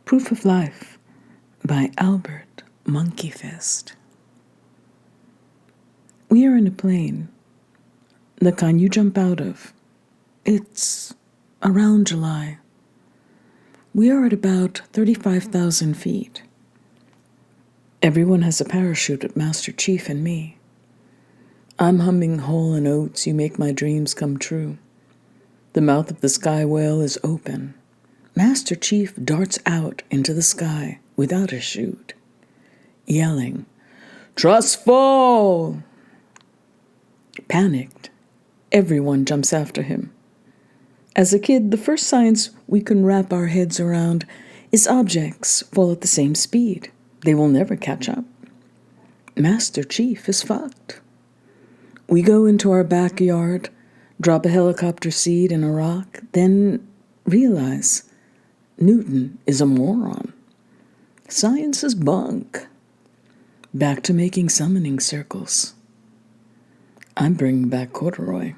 Proof of Life by Albert Monkey Fist. We are in a plane, the kind you jump out of. It's around July. We are at about 35,000 feet. Everyone has a parachute but Master Chief and me. I'm humming Hall & Oates, You Make My Dreams Come True. The mouth of the sky whale is open. Master Chief darts out into the sky without a chute, yelling, "Trustful!" Panicked, everyone jumps after him. As a kid, the first science we can wrap our heads around is objects fall at the same speed. They will never catch up. Master Chief is fucked. We go into our backyard, drop a helicopter seed in a rock, then realize Newton is a moron. Science is bunk. Back to making summoning circles. I'm bringing back corduroy.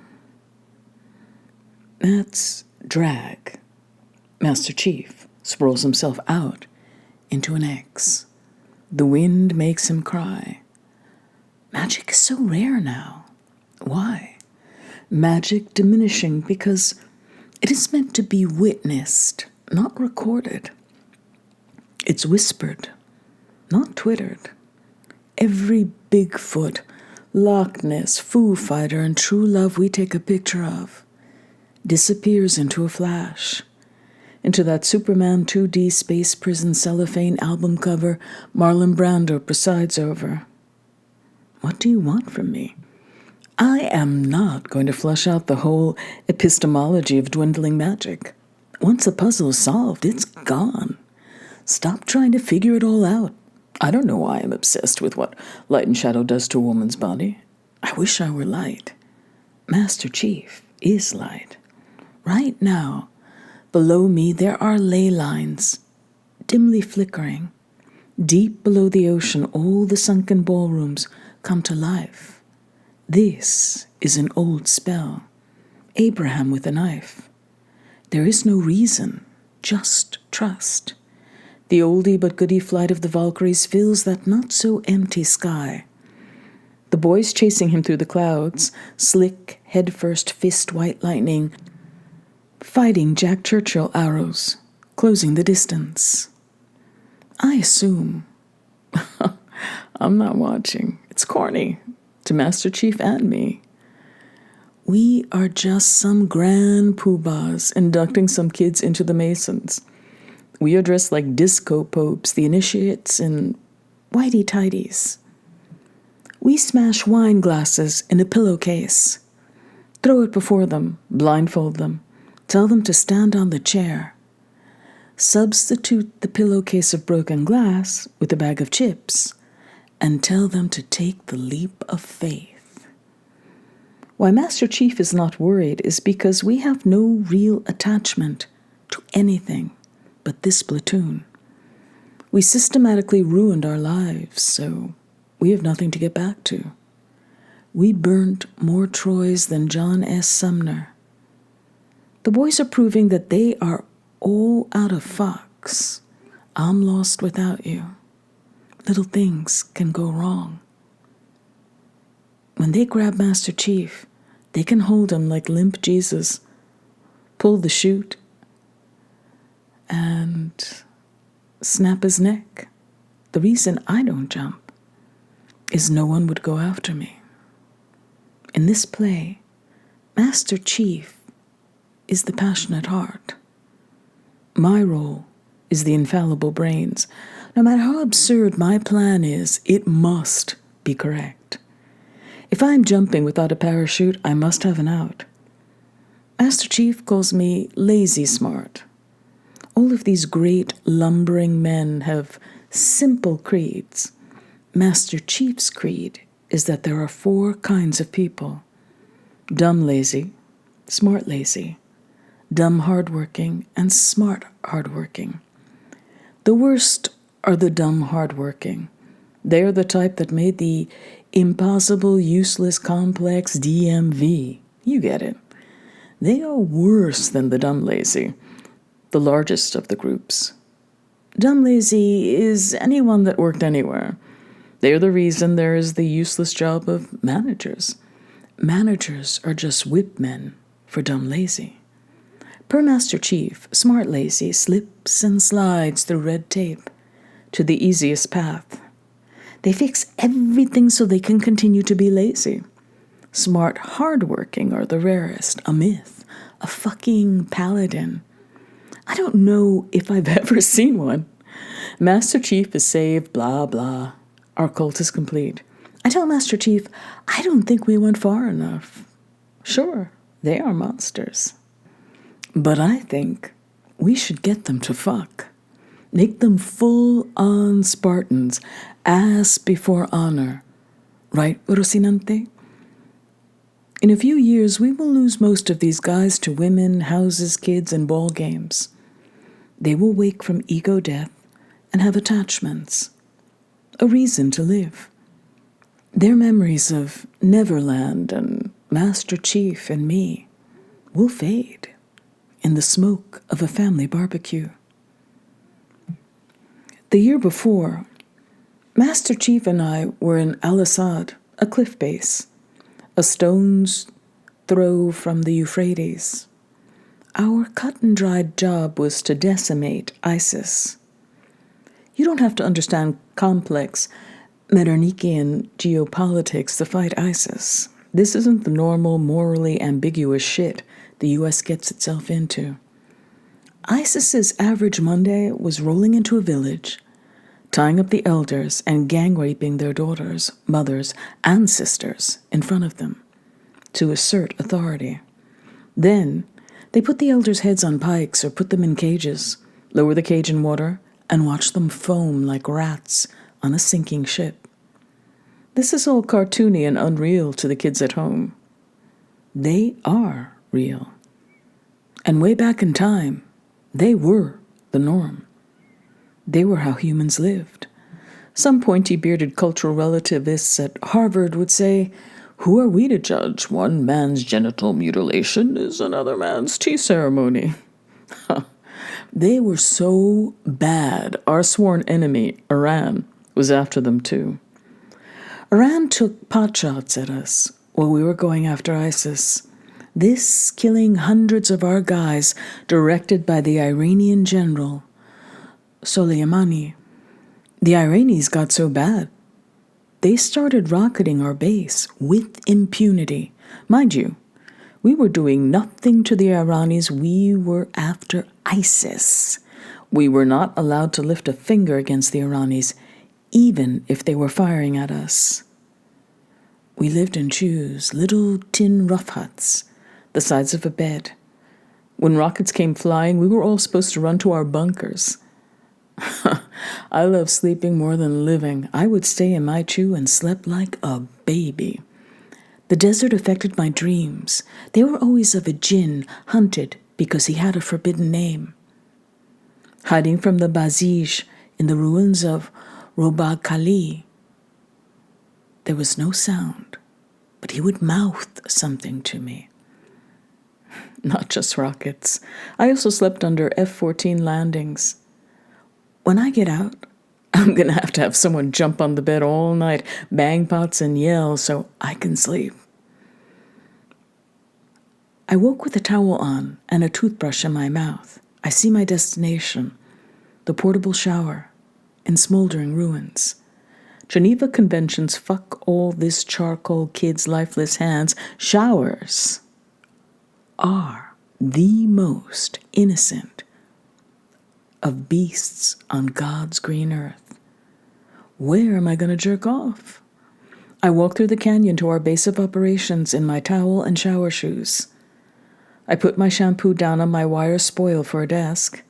That's drag. Master Chief sprawls himself out into an X. The wind makes him cry. Magic is so rare now. Why? Magic diminishing because it is meant to be witnessed, not recorded. It's whispered, not twittered. Every Bigfoot, Loch Ness, Foo Fighter, and true love we take a picture of disappears into a flash, into that Superman 2D space prison cellophane album cover Marlon Brando presides over. What do you want from me? I am not going to flush out the whole epistemology of dwindling magic. Once a puzzle is solved, it's gone. Stop trying to figure it all out. I don't know why I'm obsessed with what light and shadow does to a woman's body. I wish I were light. Master Chief is light. Right now, below me there are ley lines, dimly flickering. Deep below the ocean, all the sunken ballrooms come to life. This is an old spell. Abraham with a knife. There is no reason, just trust. The oldie but goodie flight of the Valkyries fills that not-so-empty sky. The boys chasing him through the clouds, slick, head-first fist white lightning, fighting Jack Churchill arrows, closing the distance. I assume. I'm not watching. It's corny, to Master Chief and me. We are just some grand poobahs inducting some kids into the Masons. We are dressed like disco popes, the initiates in whitey-tighties. We smash wine glasses in a pillowcase, throw it before them, blindfold them, tell them to stand on the chair. Substitute the pillowcase of broken glass with a bag of chips and tell them to take the leap of faith. Why Master Chief is not worried is because we have no real attachment to anything but this platoon. We systematically ruined our lives, so we have nothing to get back to. We burnt more Troys than John S. Sumner. The boys are proving that they are all out of fucks. I'm lost without you. Little things can go wrong. When they grab Master Chief, they can hold him like limp Jesus, pull the chute, and snap his neck. The reason I don't jump is no one would go after me. In this play, Master Chief is the passionate heart. My role is the infallible brains. No matter how absurd my plan is, it must be correct. If I'm jumping without a parachute, I must have an out. Master Chief calls me lazy smart. All of these great lumbering men have simple creeds. Master Chief's creed is that there are 4 kinds of people: dumb lazy, smart lazy, dumb hardworking, and smart hardworking. The worst are the dumb hardworking. They're the type that made the impossible, useless, complex DMV. You get it. They are worse than the dumb lazy, the largest of the groups. Dumb lazy is anyone that worked anywhere. They're the reason there is the useless job of managers. Managers are just whip men for dumb lazy. Per Master Chief, smart lazy slips and slides through red tape to the easiest path. They fix everything so they can continue to be lazy. Smart hardworking are the rarest, a myth, a fucking paladin. I don't know if I've ever seen one. Master Chief is saved, blah, blah. Our cult is complete. I tell Master Chief, I don't think we went far enough. Sure, they are monsters. But I think we should get them to fuck. Make them full-on Spartans, ass before honor. Right, Rocinante? In a few years, we will lose most of these guys to women, houses, kids, and ball games. They will wake from ego death and have attachments, a reason to live. Their memories of Neverland and Master Chief and me will fade in the smoke of a family barbecue. The year before, Master Chief and I were in Al-Assad, a cliff base, a stone's throw from the Euphrates. Our cut-and-dried job was to decimate ISIS. You don't have to understand complex Medernician geopolitics to fight ISIS. This isn't the normal, morally ambiguous shit the U.S. gets itself into. ISIS's average Monday was rolling into a village, tying up the elders and gang-raping their daughters, mothers, and sisters in front of them to assert authority. Then, they put the elders' heads on pikes or put them in cages, lower the cage in water, and watch them foam like rats on a sinking ship. This is all cartoony and unreal to the kids at home. They are real. And way back in time, they were the norm. They were how humans lived. Some pointy-bearded cultural relativists at Harvard would say, "Who are we to judge? One man's genital mutilation is another man's tea ceremony." They were so bad, our sworn enemy, Iran, was after them too. Iran took potshots at us while we were going after ISIS. This killing hundreds of our guys, directed by the Iranian general, Soleimani. The Iranians got so bad, they started rocketing our base with impunity. Mind you, we were doing nothing to the Iranis. We were after ISIS. We were not allowed to lift a finger against the Iranis, even if they were firing at us. We lived in shoes, little tin rough huts, the size of a bed. When rockets came flying, we were all supposed to run to our bunkers. I love sleeping more than living. I would stay in my chew and slept like a baby. The desert affected my dreams. They were always of a jinn hunted because he had a forbidden name. Hiding from the Bazij in the ruins of Robag Kali, there was no sound, but he would mouth something to me. Not just rockets. I also slept under F-14 landings. When I get out, I'm going to have someone jump on the bed all night, bang pots and yell so I can sleep. I woke with a towel on and a toothbrush in my mouth. I see my destination, the portable shower in smoldering ruins. Geneva Conventions, fuck all this charcoal kids' lifeless hands. Showers are the most innocent of beasts on God's green earth. Where am I going to jerk off? I walk through the canyon to our base of operations in my towel and shower shoes. I put my shampoo down on my wire spoil for a desk.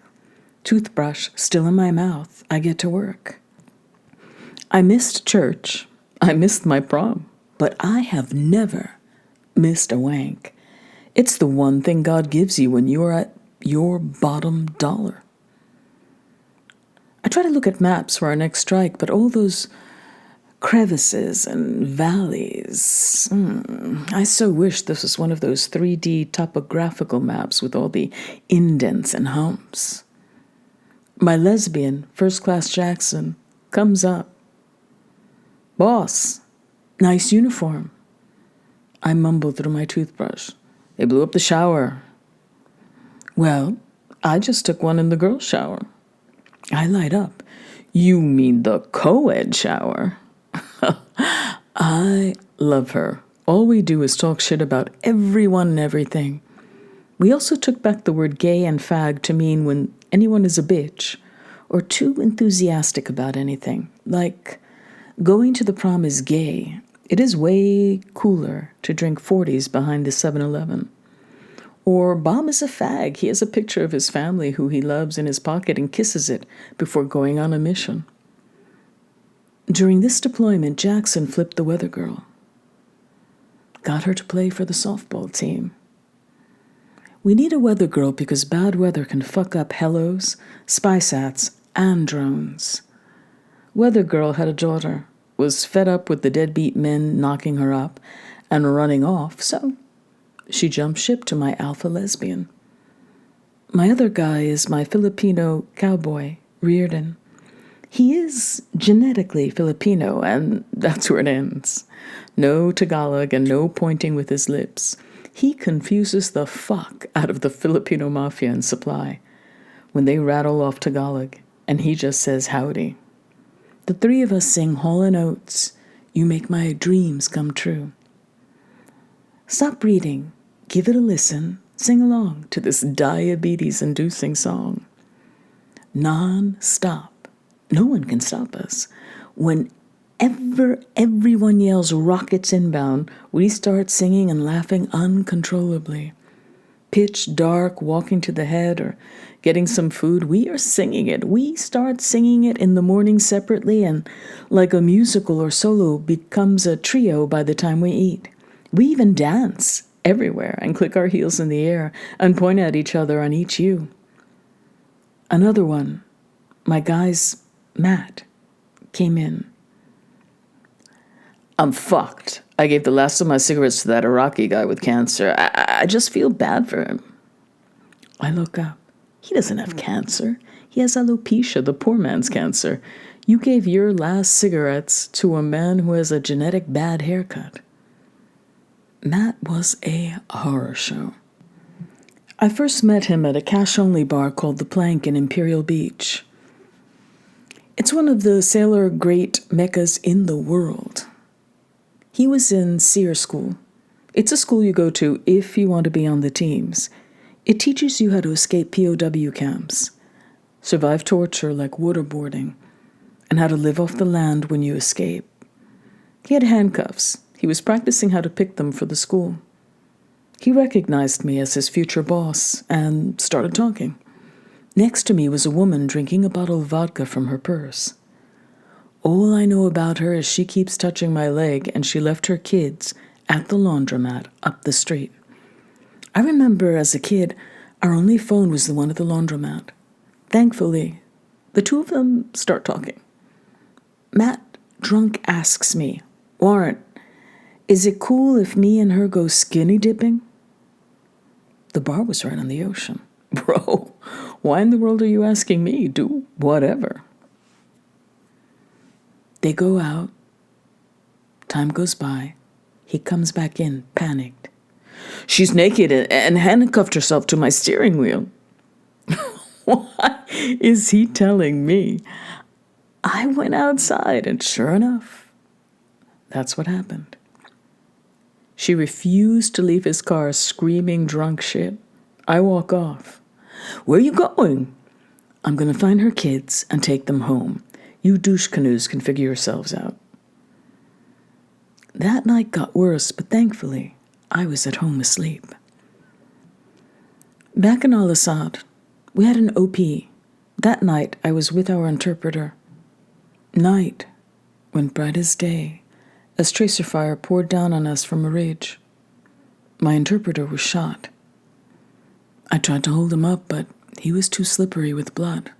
Toothbrush still in my mouth. I get to work. I missed church. I missed my prom. But I have never missed a wank. It's the one thing God gives you when you're at your bottom dollar. I try to look at maps for our next strike, but all those crevices and valleys. I so wish this was one of those 3D topographical maps with all the indents and humps. My lesbian, first-class Jackson, comes up. "Boss, nice uniform." I mumble through my toothbrush. "They blew up the shower." "Well, I just took one in the girls' shower." I light up. "You mean the co-ed shower?" I love her. All we do is talk shit about everyone and everything. We also took back the word gay and fag to mean when anyone is a bitch or too enthusiastic about anything. Like, going to the prom is gay. It is way cooler to drink 40s behind the 7-Eleven. Or Bob is a fag. He has a picture of his family who he loves in his pocket and kisses it before going on a mission. During this deployment, Jackson flipped the weather girl. Got her to play for the softball team. We need a weather girl because bad weather can fuck up hellos, spy-sats, and drones. Weather girl had a daughter, was fed up with the deadbeat men knocking her up and running off, so she jumped ship to my alpha lesbian. My other guy is my Filipino cowboy, Reardon. He is genetically Filipino, and that's where it ends. No Tagalog and no pointing with his lips. He confuses the fuck out of the Filipino mafia and supply when they rattle off Tagalog, and he just says howdy. The three of us sing Hall & Oates, "You Make My Dreams Come True." Stop reading, give it a listen, sing along to this diabetes-inducing song. Non-stop. No one can stop us. Whenever everyone yells rockets inbound, we start singing and laughing uncontrollably. Pitch dark, walking to the head, or getting some food, we are singing it. We start singing it in the morning separately, and like a musical or solo becomes a trio by the time we eat. We even dance everywhere and click our heels in the air and point at each other on each U. Another one, my guy's Matt, came in. "I'm fucked. I gave the last of my cigarettes to that Iraqi guy with cancer. I just feel bad for him." I look up. He doesn't have cancer. He has alopecia, the poor man's cancer. You gave your last cigarettes to a man who has a genetic bad haircut. Matt was a horror show. I first met him at a cash-only bar called The Plank in Imperial Beach. It's one of the sailor great meccas in the world. He was in SEER school. It's a school you go to if you want to be on the teams. It teaches you how to escape POW camps, survive torture like waterboarding, and how to live off the land when you escape. He had handcuffs. He was practicing how to pick them for the school. He recognized me as his future boss and started talking. Next to me was a woman drinking a bottle of vodka from her purse. All I know about her is she keeps touching my leg, and she left her kids at the laundromat up the street. I remember as a kid, our only phone was the one at the laundromat. Thankfully, the two of them start talking. Matt, drunk, asks me, "Warren, is it cool if me and her go skinny dipping?" The bar was right on the ocean. Bro, why in the world are you asking me? Do whatever. They go out. Time goes by. He comes back in, panicked. "She's naked and handcuffed herself to my steering wheel." What is he telling me? I went outside, and sure enough, that's what happened. She refused to leave his car, screaming drunk shit. I walk off. "Where are you going?" "I'm going to find her kids and take them home. You douche canoes can figure yourselves out." That night got worse, but thankfully, I was at home asleep. Back in Al-Assad, we had an OP. That night, I was with our interpreter. Night went bright as day, as tracer fire poured down on us from a ridge. My interpreter was shot. I tried to hold him up, but he was too slippery with blood.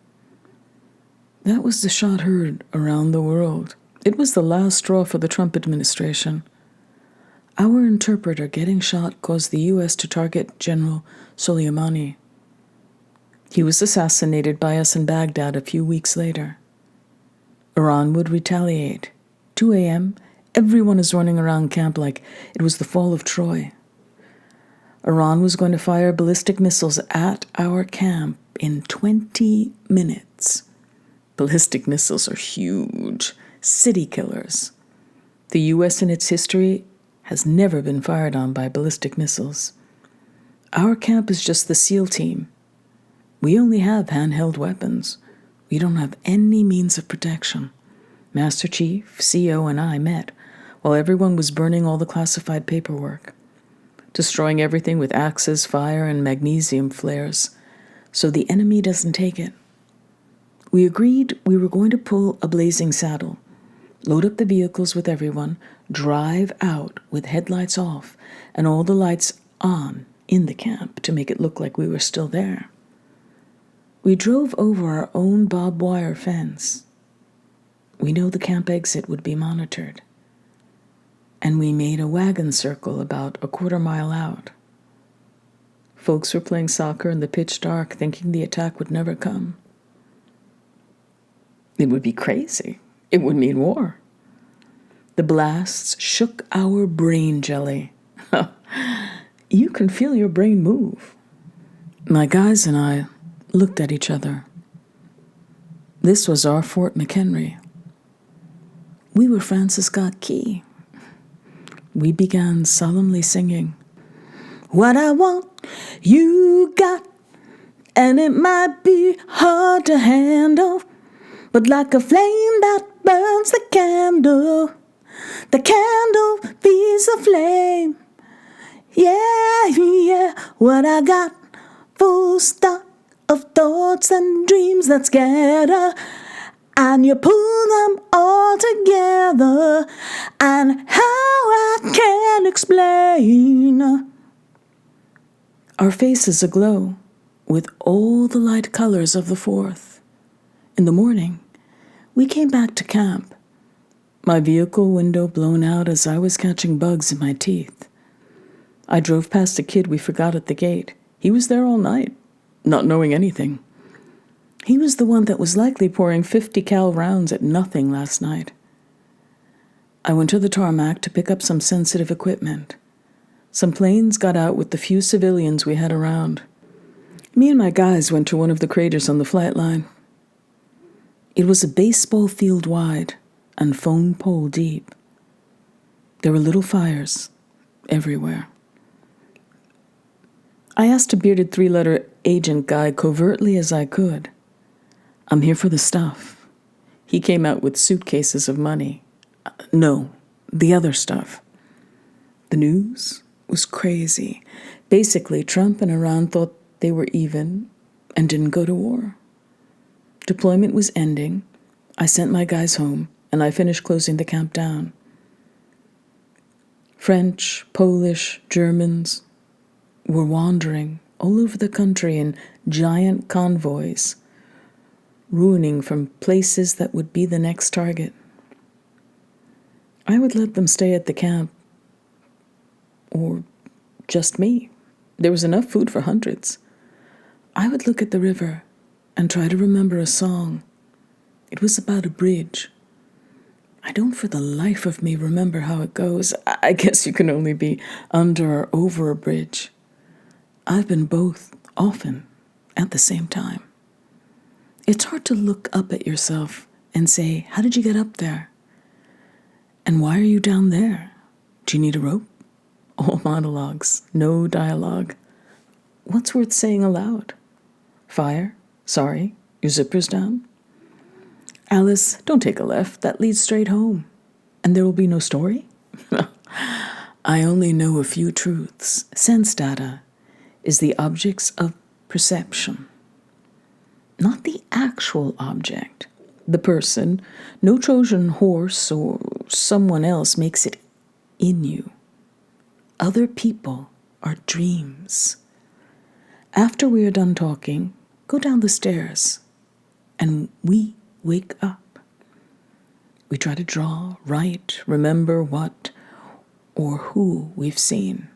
That was the shot heard around the world. It was the last straw for the Trump administration. Our interpreter getting shot caused the U.S. to target General Soleimani. He was assassinated by us in Baghdad a few weeks later. Iran would retaliate. 2 a.m., everyone is running around camp like it was the fall of Troy. Iran was going to fire ballistic missiles at our camp in 20 minutes. Ballistic missiles are huge, city killers. The U.S. in its history has never been fired on by ballistic missiles. Our camp is just the SEAL team. We only have handheld weapons. We don't have any means of protection. Master Chief, CO, and I met while everyone was burning all the classified paperwork, destroying everything with axes, fire, and magnesium flares, so the enemy doesn't take it. We agreed we were going to pull a blazing saddle, load up the vehicles with everyone, drive out with headlights off and all the lights on in the camp to make it look like we were still there. We drove over our own barbed wire fence. We know the camp exit would be monitored. And we made a wagon circle about a quarter-mile out. Folks were playing soccer in the pitch dark, thinking the attack would never come. It would be crazy. It would mean war. The blasts shook our brain jelly. You can feel your brain move. My guys and I looked at each other. This was our Fort McHenry. We were Francis Scott Key. We began solemnly singing, "What I want, you got, and it might be hard to handle, but like a flame that burns the candle feeds the flame. Yeah, yeah, what I got, full stock of thoughts and dreams that scatter, and you pull them all together, and how I can explain." Our faces aglow with all the light colors of the 4th. In the morning, we came back to camp, my vehicle window blown out as I was catching bugs in my teeth. I drove past a kid we forgot at the gate. He was there all night, not knowing anything. He was the one that was likely pouring 50 cal rounds at nothing last night. I went to the tarmac to pick up some sensitive equipment. Some planes got out with the few civilians we had around. Me and my guys went to one of the craters on the flight line. It was a baseball field wide and phone pole deep. There were little fires everywhere. I asked a bearded 3-letter agent guy covertly as I could, "I'm here for the stuff." He came out with suitcases of money. No, the other stuff. The news was crazy. Basically, Trump and Iran thought they were even and didn't go to war. Deployment was ending. I sent my guys home, and I finished closing the camp down. French, Polish, Germans were wandering all over the country in giant convoys, ruining from places that would be the next target. I would let them stay at the camp, or just me. There was enough food for hundreds. I would look at the river and try to remember a song. It was about a bridge. I don't for the life of me remember how it goes. I guess you can only be under or over a bridge. I've been both, often, at the same time. It's hard to look up at yourself and say, how did you get up there? And why are you down there? Do you need a rope? All monologues, no dialogue. What's worth saying aloud? Fire? Sorry, your zipper's down? Alice, don't take a left. That leads straight home. And there will be no story? I only know a few truths. Sense data is the objects of perception, not the actual object. The person, no Trojan horse or someone else makes it in you. Other people are dreams. After we are done talking, go down the stairs, and we wake up. We try to draw, write, remember what or who we've seen.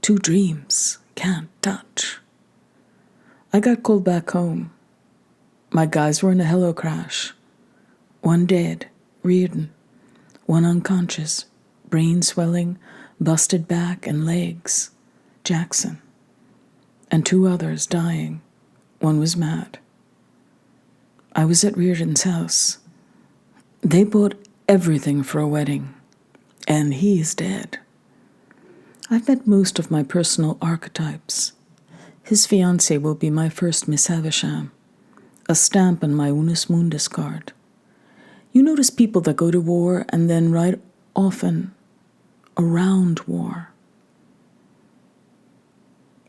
Two dreams can't touch. I got called back home. My guys were in a helo crash. One dead, Reardon. One unconscious, brain swelling, busted back and legs, Jackson. And 2 others dying. One was mad. I was at Reardon's house. They bought everything for a wedding, and he's dead. I've met most of my personal archetypes. His fiancée will be my first Miss Havisham, a stamp on my Unus Mundus card. You notice people that go to war and then write often around war,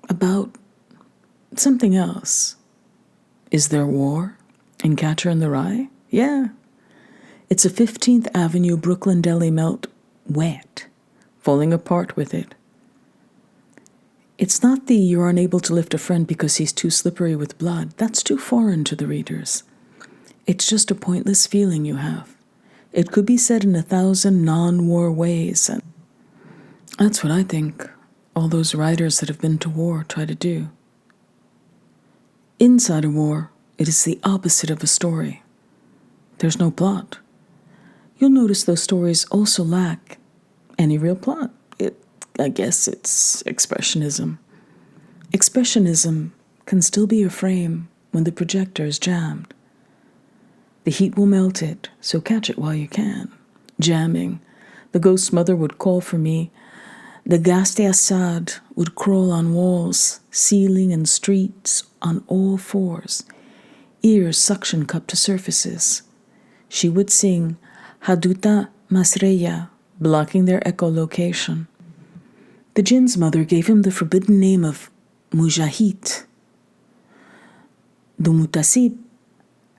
about something else. Is there war in Catcher in the Rye? Yeah. It's a 15th Avenue Brooklyn deli melt wet, falling apart with it. It's not the you're unable to lift a friend because he's too slippery with blood. That's too foreign to the readers. It's just a pointless feeling you have. It could be said in 1,000 non-war ways, and that's what I think all those writers that have been to war try to do. Inside a war, it is the opposite of a story. There's no plot. You'll notice those stories also lack any real plot. I guess it's expressionism. Expressionism can still be a frame when the projector is jammed. The heat will melt it, so catch it while you can. Jamming. The ghost mother would call for me. The Gaste Assad would crawl on walls, ceiling, and streets on all fours, ears suction cupped to surfaces. She would sing Haduta Masreya, blocking their echolocation. The jinn's mother gave him the forbidden name of Mujahid. The Mutasib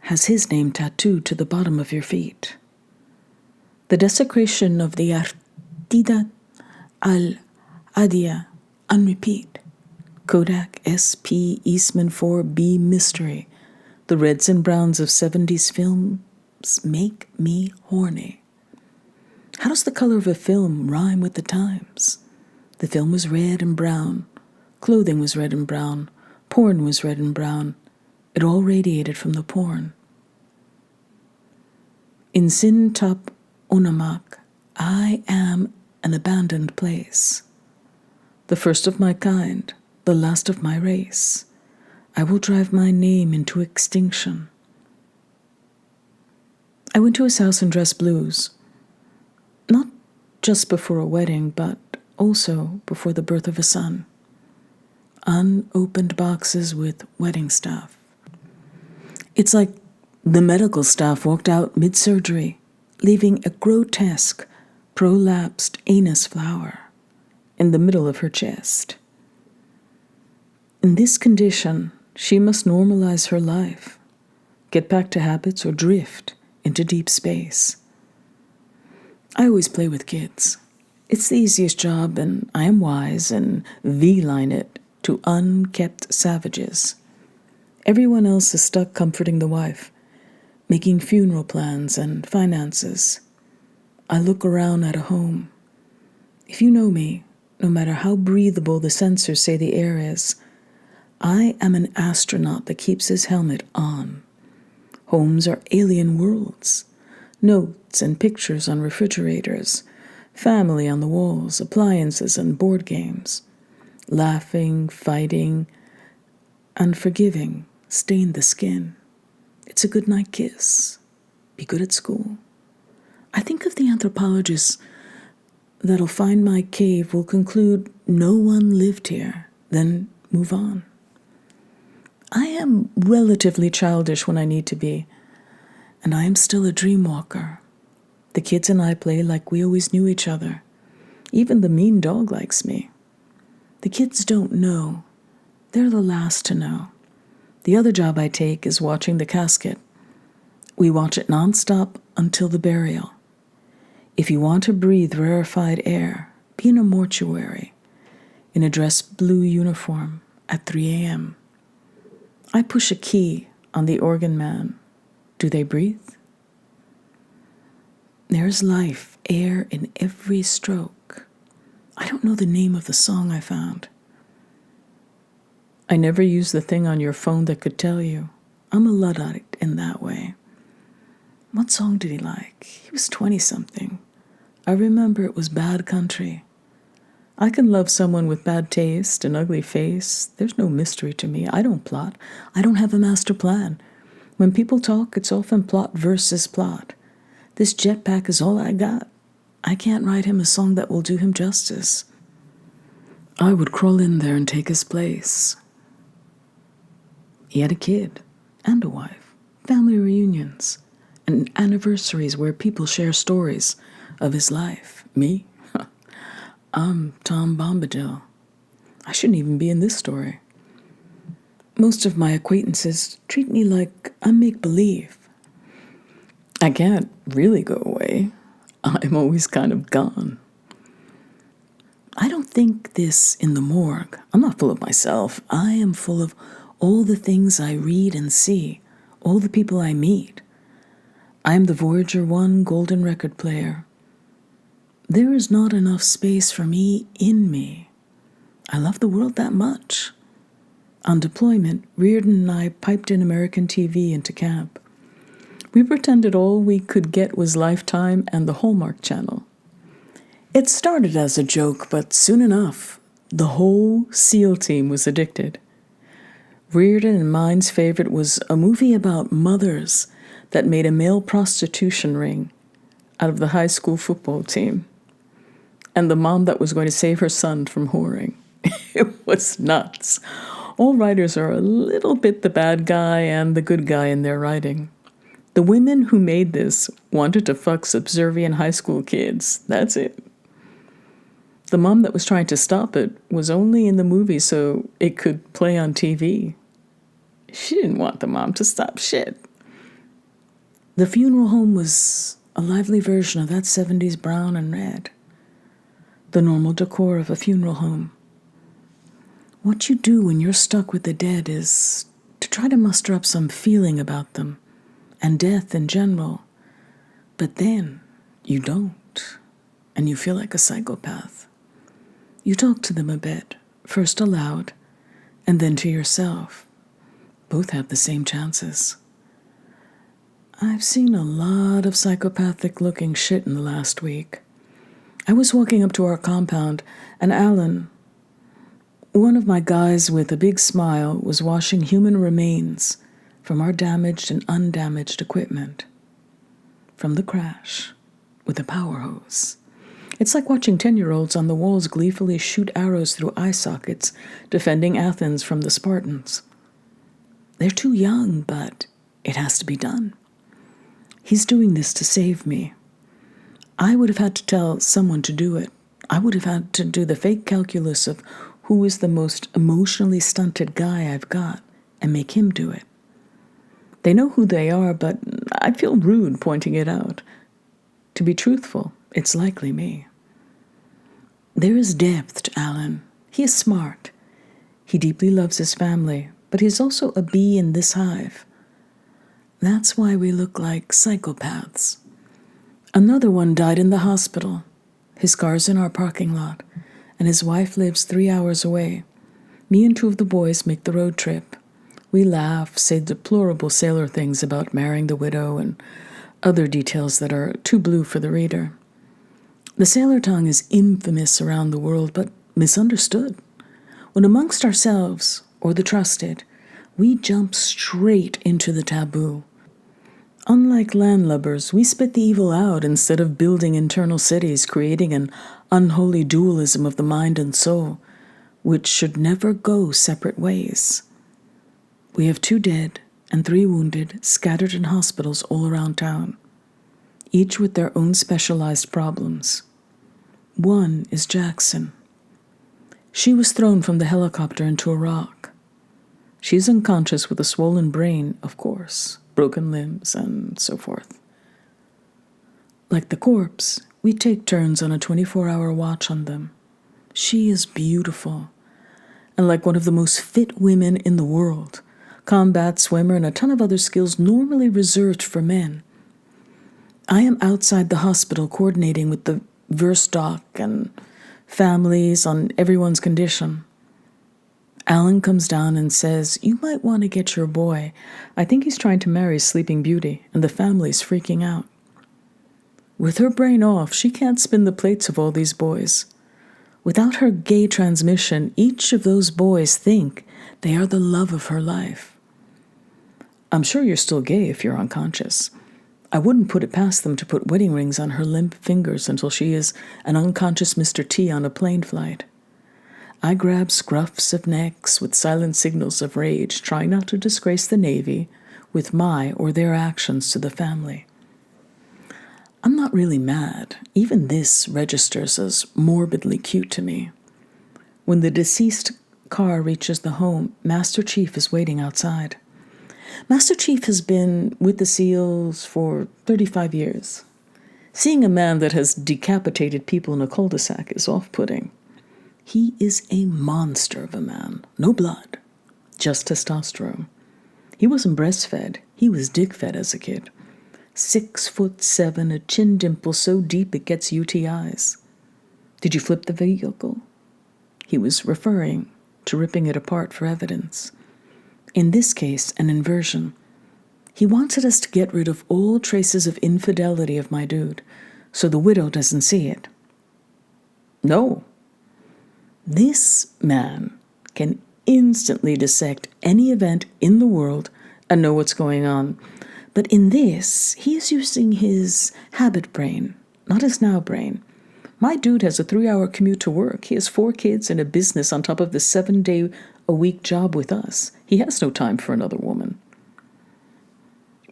has his name tattooed to the bottom of your feet. The desecration of the Artida al-Adia on repeat. Kodak, SP, Eastman 4B Mystery. The reds and browns of 70s films make me horny. How does the color of a film rhyme with the times? The film was red and brown. Clothing was red and brown. Porn was red and brown. It all radiated from the porn. In Sin Top Onamak, I am an abandoned place. The first of my kind, the last of my race. I will drive my name into extinction. I went to his house and dressed blues. Not just before a wedding, but also before the birth of a son. Unopened boxes with wedding stuff. It's like the medical staff walked out mid-surgery, leaving a grotesque, prolapsed anus flower in the middle of her chest. In this condition, she must normalize her life, get back to habits, or drift into deep space. I always play with kids. It's the easiest job, and I am wise and V-line it to unkept savages. Everyone else is stuck comforting the wife, making funeral plans and finances. I look around at a home. If you know me, no matter how breathable the sensors say the air is, I am an astronaut that keeps his helmet on. Homes are alien worlds. Notes and pictures on refrigerators, family on the walls, appliances and board games. Laughing, fighting, and forgiving stain the skin. It's a goodnight kiss. Be good at school. I think of the anthropologists that'll find my cave will conclude no one lived here, then move on. I am relatively childish when I need to be, and I am still a dream walker. The kids and I play like we always knew each other. Even the mean dog likes me. The kids don't know. They're the last to know. The other job I take is watching the casket. We watch it nonstop until the burial. If you want to breathe rarefied air, be in a mortuary, in a dress blue uniform at 3 a.m. I push a key on the organ man. Do they breathe? There's life, air in every stroke. I don't know the name of the song I found. I never used the thing on your phone that could tell you. I'm a Luddite in that way. What song did he like? He was 20-something. I remember it was Bad Country. I can love someone with bad taste, an ugly face. There's no mystery to me. I don't plot. I don't have a master plan. When people talk, it's often plot versus plot. This jetpack is all I got. I can't write him a song that will do him justice. I would crawl in there and take his place. He had a kid and a wife, family reunions, and anniversaries where people share stories of his life. Me? I'm Tom Bombadil. I shouldn't even be in this story. Most of my acquaintances treat me like I'm make-believe. I can't really go away. I'm always kind of gone. I don't think this in the morgue. I'm not full of myself. I am full of all the things I read and see, all the people I meet. I am the Voyager 1 golden record player. There is not enough space for me in me. I love the world that much. On deployment, Reardon and I piped in American TV into camp. We pretended all we could get was Lifetime and the Hallmark Channel. It started as a joke, but soon enough, the whole SEAL team was addicted. Reardon and mine's favorite was a movie about mothers that made a male prostitution ring out of the high school football team, and the mom that was going to save her son from whoring. It was nuts. All writers are a little bit the bad guy and the good guy in their writing. The women who made this wanted to fuck subservient high school kids. That's it. The mom that was trying to stop it was only in the movie so it could play on TV. She didn't want the mom to stop shit. The funeral home was a lively version of that 70s brown and red. The normal decor of a funeral home. What you do when you're stuck with the dead is to try to muster up some feeling about them and death in general. But then you don't, and you feel like a psychopath. You talk to them a bit, first aloud, and then to yourself. Both have the same chances. I've seen a lot of psychopathic-looking shit in the last week. I was walking up to our compound, and Alan, one of my guys with a big smile, was washing human remains from our damaged and undamaged equipment. From the crash, with a power hose. It's like watching 10-year-olds on the walls gleefully shoot arrows through eye sockets, defending Athens from the Spartans. They're too young, but it has to be done. He's doing this to save me. I would have had to tell someone to do it. I would have had to do the fake calculus of who is the most emotionally stunted guy I've got and make him do it. They know who they are, but I feel rude pointing it out. To be truthful, it's likely me. There is depth to Alan. He is smart. He deeply loves his family, but he's also a bee in this hive. That's why we look like psychopaths. Another one died in the hospital. His car's in our parking lot, and his wife lives 3 hours away. Me and 2 of the boys make the road trip. We laugh, say deplorable sailor things about marrying the widow and other details that are too blue for the reader. The sailor tongue is infamous around the world, but misunderstood. When amongst ourselves, or the trusted, we jump straight into the taboo. Unlike landlubbers, we spit the evil out instead of building internal cities, creating an unholy dualism of the mind and soul, which should never go separate ways. We have 2 dead and 3 wounded scattered in hospitals all around town, each with their own specialized problems. One is Jackson. She was thrown from the helicopter into a rock. She's unconscious with a swollen brain, of course, broken limbs, and so forth. Like the corpse, we take turns on a 24-hour watch on them. She is beautiful, and like one of the most fit women in the world, combat swimmer and a ton of other skills normally reserved for men. I am outside the hospital coordinating with the verse doc and families on everyone's condition. Alan comes down and says, "You might want to get your boy. I think he's trying to marry Sleeping Beauty, and the family's freaking out." With her brain off, she can't spin the plates of all these boys. Without her gay transmission, each of those boys think they are the love of her life. I'm sure you're still gay if you're unconscious. I wouldn't put it past them to put wedding rings on her limp fingers until she is an unconscious Mr. T on a plane flight. I grab scruffs of necks with silent signals of rage, trying not to disgrace the Navy with my or their actions to the family. I'm not really mad. Even this registers as morbidly cute to me. When the deceased car reaches the home, Master Chief is waiting outside. Master Chief has been with the SEALs for 35 years. Seeing a man that has decapitated people in a cul-de-sac is off-putting. He is a monster of a man. No blood, just testosterone. He wasn't breastfed. He was dick-fed as a kid. 6'7", a chin dimple so deep it gets UTIs. Did you flip the vehicle? He was referring to ripping it apart for evidence. In this case, an inversion. He wanted us to get rid of all traces of infidelity of my dude, so the widow doesn't see it. No. This man can instantly dissect any event in the world and know what's going on. But in this, he is using his habit brain, not his now brain. My dude has a 3-hour commute to work. He has 4 kids and a business on top of the 7-day-a-week job with us. He has no time for another woman.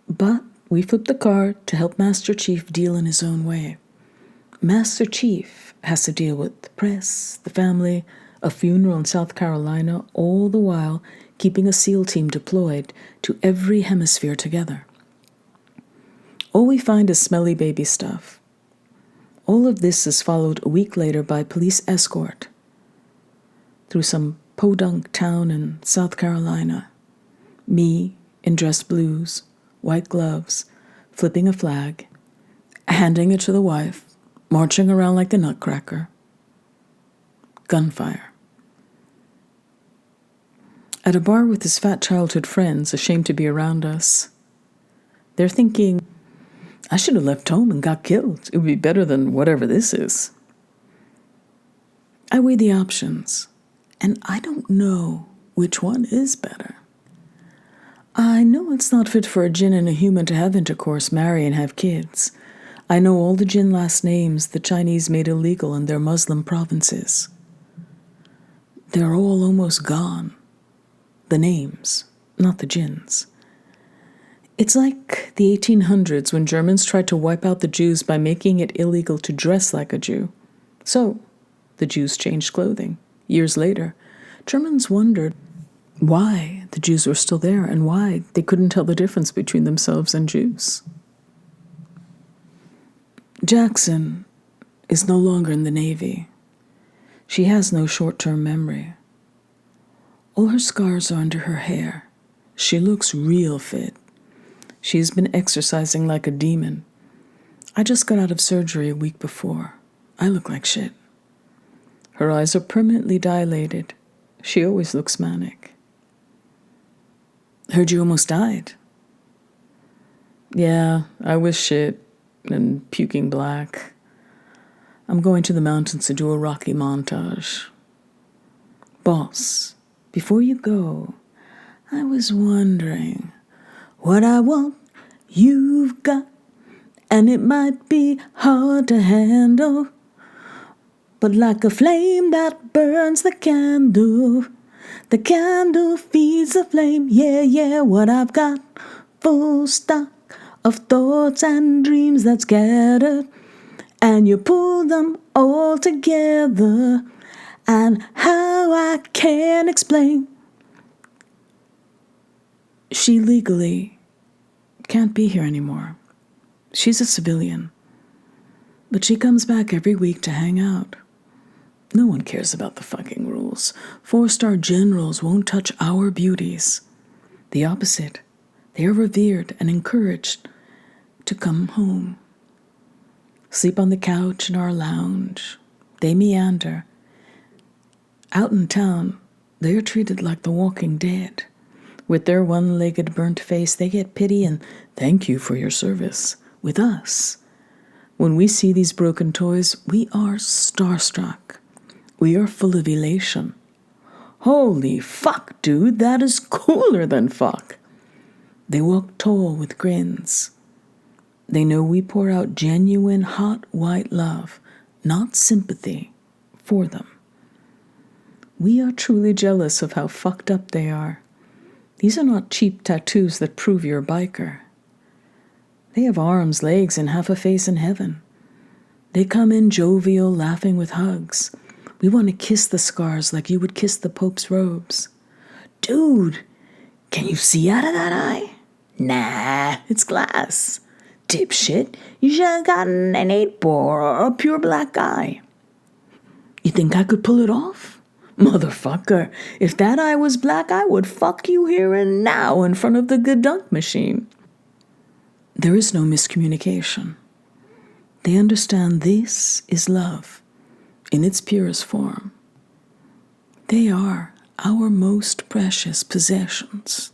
But we flip the car to help Master Chief deal in his own way. Master Chief has to deal with the press, the family, a funeral in South Carolina, all the while keeping a SEAL team deployed to every hemisphere together. All we find is smelly baby stuff. All of this is followed a week later by police escort through some podunk town in South Carolina. Me in dress blues, white gloves, flipping a flag, handing it to the wife, marching around like a nutcracker. Gunfire. At a bar with his fat childhood friends, ashamed to be around us, they're thinking, I should have left home and got killed. It would be better than whatever this is. I weigh the options, and I don't know which one is better. I know it's not fit for a jinn and a human to have intercourse, marry, and have kids. I know all the jinn last names the Chinese made illegal in their Muslim provinces. They're all almost gone. The names, not the jinns. It's like the 1800s when Germans tried to wipe out the Jews by making it illegal to dress like a Jew. So, the Jews changed clothing. Years later, Germans wondered why the Jews were still there and why they couldn't tell the difference between themselves and Jews. Jackson is no longer in the Navy. She has no short-term memory. All her scars are under her hair. She looks real fit. She's been exercising like a demon. I just got out of surgery a week before. I look like shit. Her eyes are permanently dilated. She always looks manic. Heard you almost died. Yeah, I was shit and puking black. I'm going to the mountains to do a Rocky montage. Boss, before you go, I was wondering, what I want, you've got, and it might be hard to handle, but like a flame that burns the candle feeds the flame, yeah, what I've got, full stock of thoughts and dreams that scattered, and you pull them all together, and how I can't explain. She legally can't be here anymore. She's a civilian. But she comes back every week to hang out. No one cares about the fucking rules. 4-star generals won't touch our beauties. The opposite. They are revered and encouraged to come home. Sleep on the couch in our lounge. They meander. Out in town, They are treated like the walking dead. With their one-legged burnt face, they get pity and thank you for your service. With us, when we see these broken toys, we are starstruck. We are full of elation. Holy fuck, dude, that is cooler than fuck. They walk tall with grins. They know we pour out genuine, hot, white love, not sympathy, for them. We are truly jealous of how fucked up they are. These are not cheap tattoos that prove you're a biker. They have arms, legs, and half a face in heaven. They come in jovial, laughing with hugs. We want to kiss the scars like you would kiss the Pope's robes. Dude, can you see out of that eye? Nah, it's glass. Dipshit, you should have gotten an 8-bore or a pure black eye. You think I could pull it off? Motherfucker, if that eye was black, I would fuck you here and now in front of the Gadunk machine. There is no miscommunication. They understand this is love in its purest form. They are our most precious possessions.